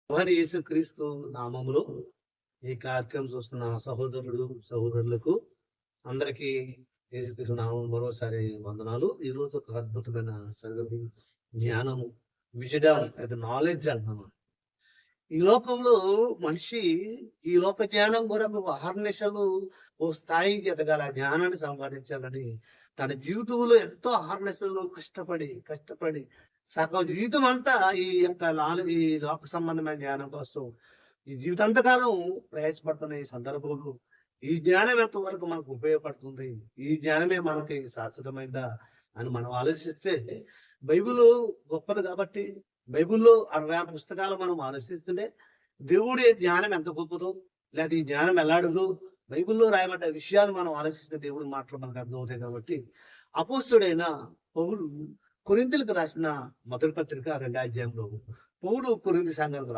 ప్రభువైన యేసుక్రీస్తు నామములో ఈ కార్యక్రమం చూస్తున్న సహోదరులకు అందరికీ యేసుక్రీస్తు నామం మరోసారి వందనాలు. ఈరోజు ఒక అద్భుతమైన సంగతి, జ్ఞానము, విజడం అది నాలెడ్జ్ అంటున్నాను. ఈ లోకంలో మనిషి ఈ లోక జ్ఞానం కొరకు అహర్నిశలు ఓ స్థాయికి ఎదగాల, జ్ఞానాన్ని సంపాదించాలని తన జీవితంలో ఎంతో అహర్నిశలు కష్టపడి సగం జీవితం అంతా ఈ లోక సంబంధమైన జ్ఞానం కోసం ఈ జీవితాంతకాలం ప్రయాసపడుతున్న ఈ సందర్భంలో ఈ జ్ఞానం ఎంతవరకు మనకు ఉపయోగపడుతుంది, ఈ జ్ఞానమే మనకి శాశ్వతమైందా అని మనం ఆలోచిస్తే, బైబిల్ గొప్పది కాబట్టి బైబిల్లో 60 పుస్తకాలు మనం ఆలోచిస్తుంటే దేవుడి జ్ఞానం ఎంత గొప్పదో, లేదా ఈ జ్ఞానం ఎలాడదో బైబిల్లో రాయబడ్డ విషయాలు మనం ఆలోచిస్తే దేవుడి మాటలు మనకు అర్థమవుతాయి. కాబట్టి అపోస్తుడైన పౌలు కొరింథీయులకు రాసిన మొదటి పత్రిక 2వ అధ్యాయంలో పౌలు కొరింథీ సంఘాలకు